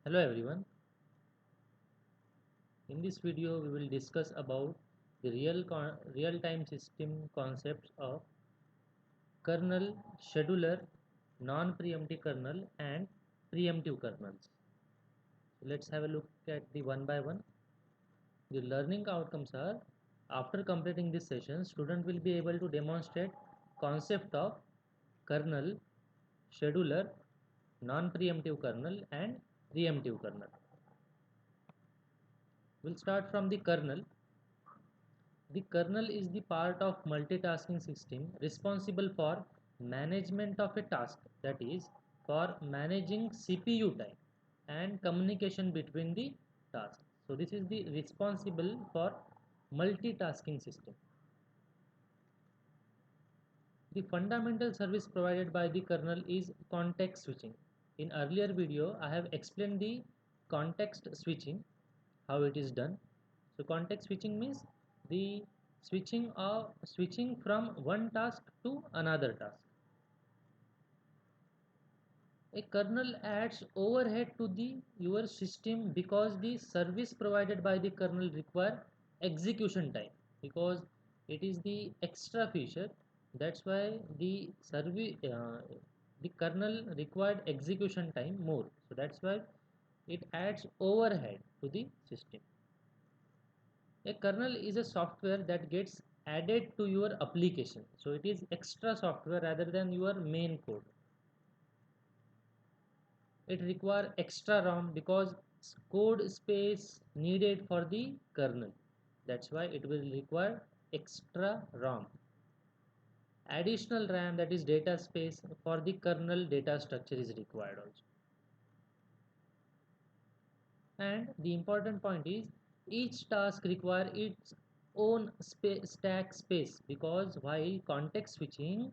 Hello everyone. In this video we will discuss about the real-time system concepts of kernel, scheduler, non-preemptive kernel and preemptive kernels. So let's have a look at the one by one. The learning outcomes are after completing this session, student will be able to demonstrate concept of kernel, scheduler, non-preemptive kernel and preemptive kernel. We'll start from the kernel. The kernel is the part of multitasking system responsible for management of a task, that is for managing CPU time and communication between the tasks. So this is the responsible for multitasking system. The fundamental service provided by the kernel is context switching. In earlier video I have explained the context switching, how it is done. So context switching means the switching from one task to another task. A kernel adds overhead to the your system because the service provided by the kernel require execution time, because it is the extra feature. That's why the kernel required execution time more. So that's why it adds overhead to the system. A kernel is a software that gets added to your application, so it is extra software rather than your main code. It requires extra RAM because code space needed for the kernel. That's why it will require extra RAM. Additional RAM, that is data space for the kernel data structure, is required also. And the important point is each task require its own stack space, because while context switching,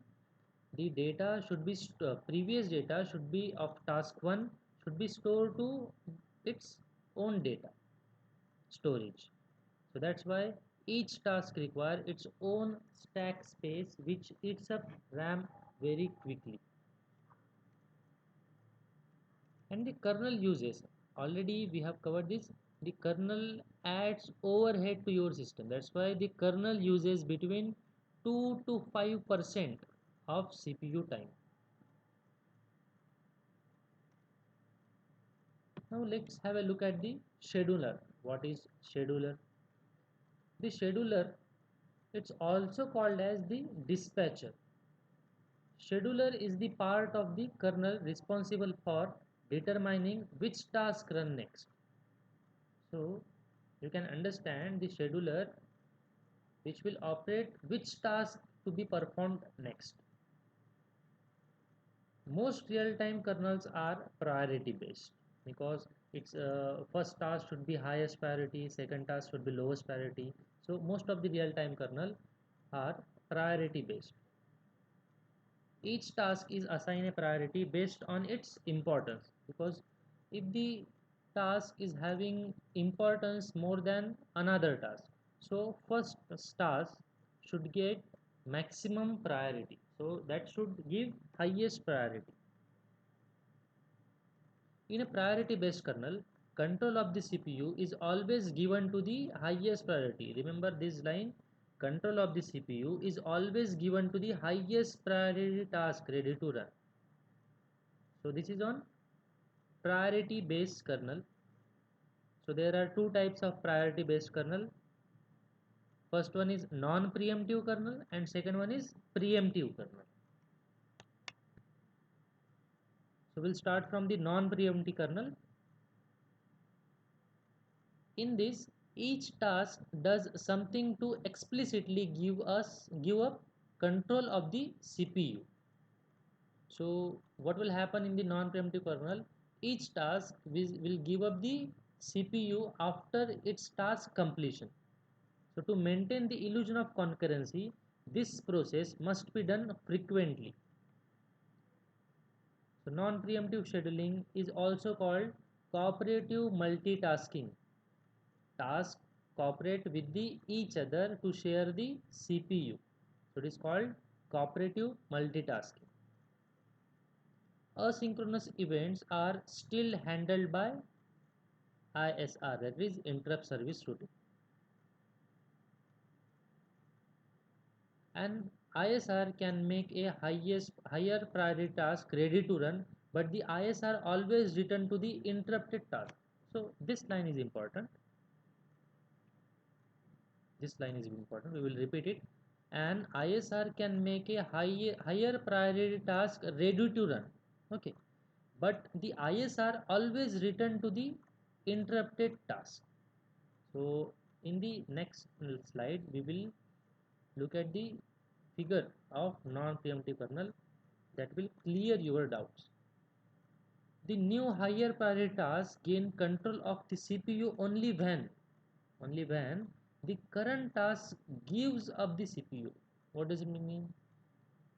the data should be previous data should be of task 1 should be stored to its own data storage. So that's why each task require its own stack space, which eats up RAM very quickly. And the kernel uses, already we have covered this, the kernel adds overhead to your system. That's why the kernel uses between 2 to 5% of CPU time. Now let's have a look at the scheduler. What is scheduler? The scheduler, it's also called as the dispatcher. Scheduler is the part of the kernel responsible for determining which task run next. So you can understand the scheduler which will operate which task to be performed next. Most real-time kernels are priority based, because its first task should be highest priority, second task should be lowest priority. So most of the real-time kernel are priority based. Each task is assigned a priority based on its importance, because if the task is having importance more than another task, so first task should get maximum priority, so that should give highest priority. In a priority based kernel, control of the CPU is always given to the highest priority. Remember this line, control of the CPU is always given to the highest priority task ready to run. So this is on priority based kernel. So there are two types of priority based kernel. First one is non-preemptive kernel and second one is preemptive kernel. So we'll start from the non-preemptive kernel. In this, each task does something to explicitly give up control of the CPU. So what will happen in the non-preemptive kernel? Each task will give up the CPU after its task completion. So to maintain the illusion of concurrency, this process must be done frequently. So non-preemptive scheduling is also called cooperative multitasking. Tasks cooperate with each other to share the CPU. So it is called cooperative multitasking. Asynchronous events are still handled by ISR, that is interrupt service routine. And ISR can make a higher priority task ready to run, but the ISR always return to the interrupted task. So this line is important. This line is important. We will repeat it. And ISR can make a higher priority task ready to run. Okay, but the ISR always return to the interrupted task. So in the next slide, we will look at the figure of non-preemptive kernel that will clear your doubts. The new higher priority task gain control of the CPU only when the current task gives up the CPU. What does it mean?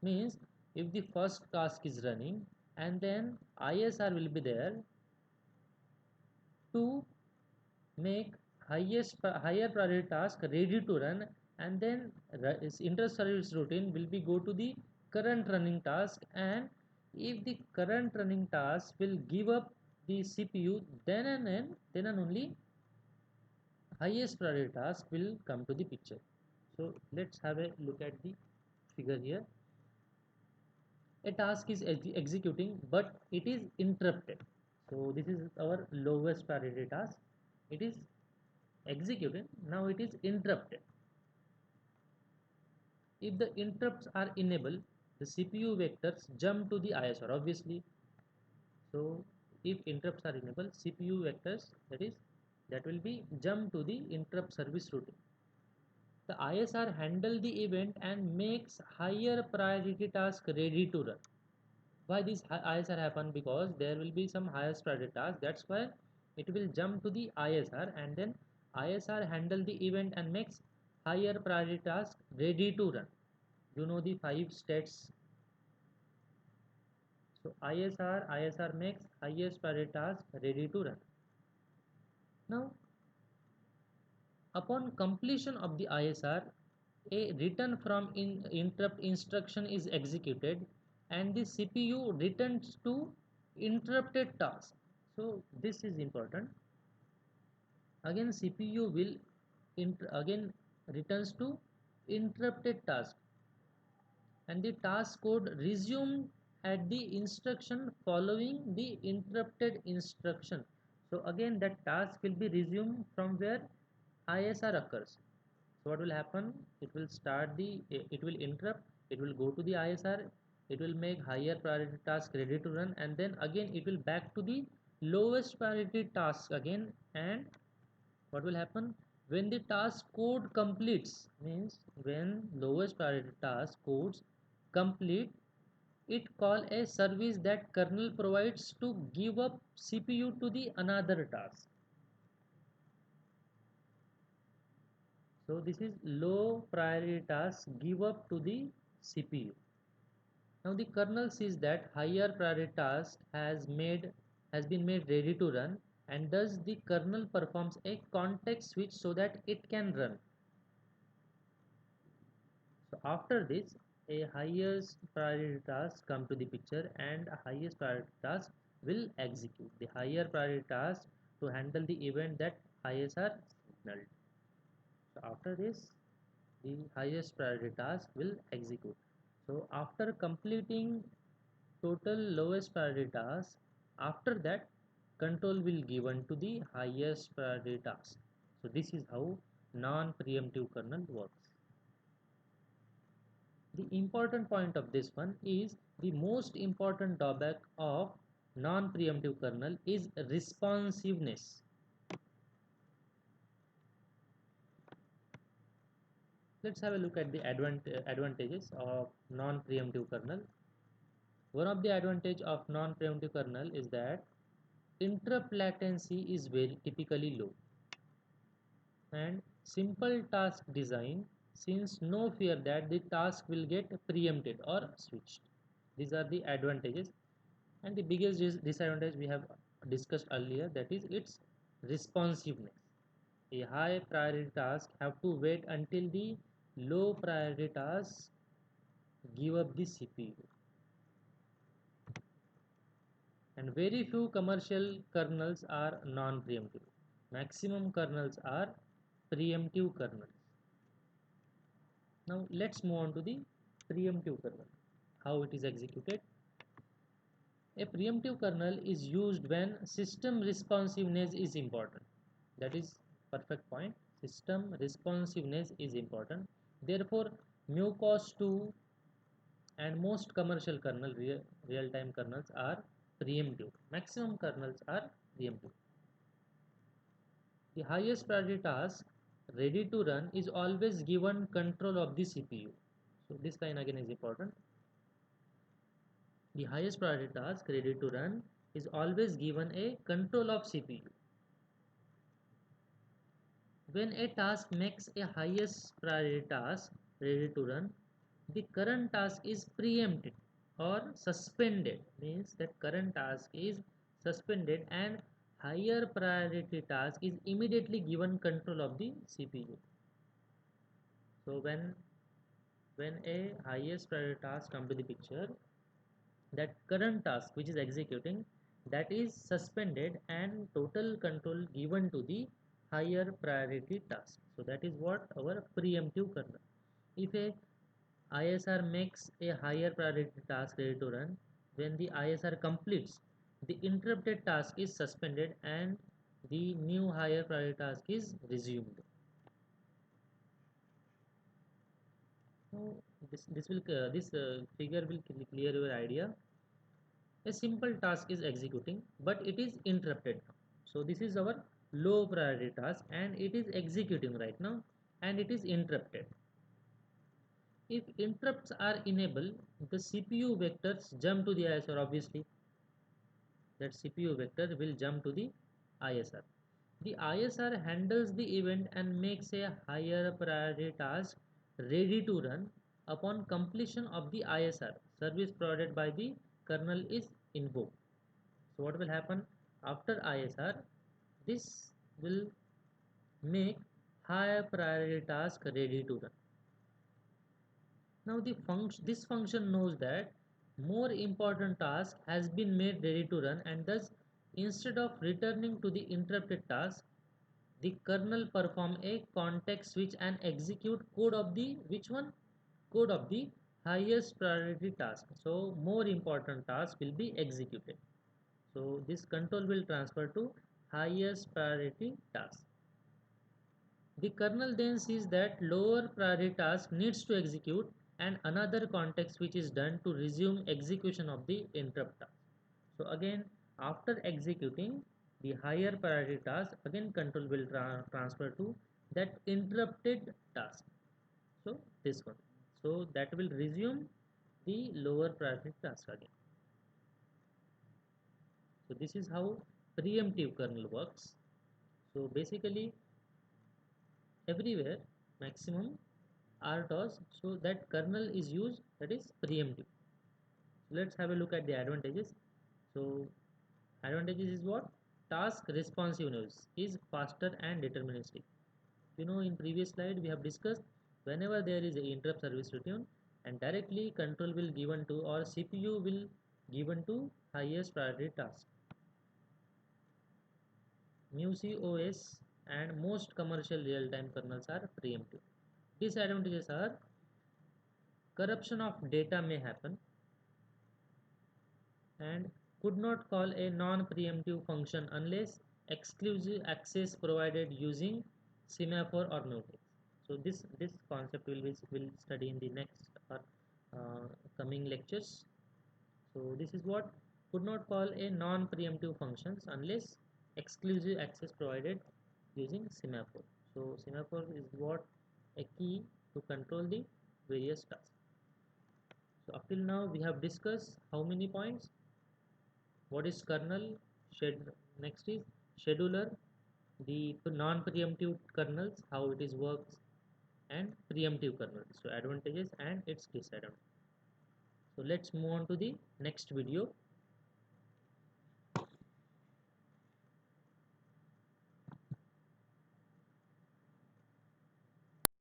Means if the first task is running and then ISR will be there to make higher priority task ready to run, and then inter service routine will be go to the current running task, and if the current running task will give up the CPU, then and only highest priority task will come to the picture. So let's have a look at the figure here. A task is executing but it is interrupted. So this is our lowest priority task. It is executing, now it is interrupted. If the interrupts are enabled, the CPU vectors jump to the ISR obviously. So if interrupts are enabled, CPU vectors, that will be jump to the interrupt service routine. The ISR handle the event and makes higher priority task ready to run. Why this ISR happen? Because there will be some highest priority task, that's why it will jump to the ISR, and then ISR handle the event and makes higher priority task ready to run. You know the 5 states. So ISR makes highest priority task ready to run. Now upon completion of the ISR, a return from interrupt instruction is executed and the CPU returns to interrupted task. So this is important. Again CPU will again returns to interrupted task, and the task code resumed at the instruction following the interrupted instruction. So again that task will be resumed from where ISR occurs. So what will happen? It will interrupt, it will go to the ISR, it will make higher priority task ready to run, and then again it will back to the lowest priority task again. And what will happen? When the task code completes, means when lowest priority task codes complete, it call a service that kernel provides to give up CPU to the another task. So this is low priority task give up to the CPU. Now the kernel sees that higher priority task has been made ready to run, and thus the kernel performs a context switch so that it can run. So after this, a highest priority task come to the picture and a highest priority task will execute. The higher priority task to handle the event that ISR signaled. So after this, the highest priority task will execute. So after completing total lowest priority task, after that control will given to the highest priority task. So this is how non-preemptive kernel works. The important point of this one is the most important drawback of non-preemptive kernel is responsiveness. Let's have a look at the advantages of non-preemptive kernel. One of the advantage of non-preemptive kernel is that interrupt latency is very typically low, and simple task design, since no fear that the task will get preempted or switched. These are the advantages. And the biggest disadvantage we have discussed earlier, that is its responsiveness. A high priority task have to wait until the low priority task give up the CPU, and very few commercial kernels are non-preemptive. Maximum kernels are preemptive kernels. Now let's move on to the preemptive kernel, how it is executed. A preemptive kernel is used when system responsiveness is important. That is perfect point. System responsiveness is important. Therefore, MuCOS2 and most commercial real-time kernels are preemptive. Maximum kernels are preemptive. The highest priority task ready to run is always given control of the CPU. So this line again is important. The highest priority task ready to run is always given a control of CPU. When a task makes a highest priority task ready to run, the current task is preempted or suspended. Means that current task is suspended and higher priority task is immediately given control of the CPU. So when a highest priority task come to the picture, that current task which is executing, that is suspended and total control given to the higher priority task. So that is what our preemptive kernel. If a ISR makes a higher priority task ready to run, when the ISR completes, the interrupted task is suspended and the new higher priority task is resumed. So this figure will clear your idea. A simple task is executing, but it is interrupted now. So this is our low priority task and it is executing right now and it is interrupted. If interrupts are enabled, the CPU vectors jump to the ISR. Obviously that CPU vector will jump to the ISR. The ISR handles the event and makes a higher priority task ready to run. Upon completion of the ISR, service provided by the kernel is invoked. So what will happen after ISR? This will make higher priority task ready to run. Now this function knows that more important task has been made ready to run, and thus instead of returning to the interrupted task, the kernel perform a context switch and execute code of the which one? Code of the highest priority task. So more important task will be executed. So this control will transfer to highest priority task. The kernel then sees that lower priority task needs to execute and another context which is done to resume execution of the interrupt task. So again after executing the higher priority task, again control will transfer to that interrupted task. So this one. So that will resume the lower priority task again. So this is how preemptive kernel works. So basically everywhere maximum RTOS, so that kernel is used, that is preemptive. So let's have a look at the advantages. So advantages is what? Task responsiveness is faster and deterministic. In previous slide we have discussed whenever there is a interrupt service routine and directly control will given to or CPU will given to highest priority task. MuCOS and most commercial real-time kernels are preemptive. Disadvantages are corruption of data may happen and could not call a non-preemptive function unless exclusive access provided using semaphore or mutex. So this concept will study in the next or coming lectures. So this is what could not call a non-preemptive functions unless exclusive access provided using semaphore. So semaphore is what a key to control the various tasks. So up till now we have discussed how many points? What is kernel? Next is scheduler, the non-preemptive kernels, how it is works, and preemptive kernels. So advantages and its disadvantages. So let's move on to the next video.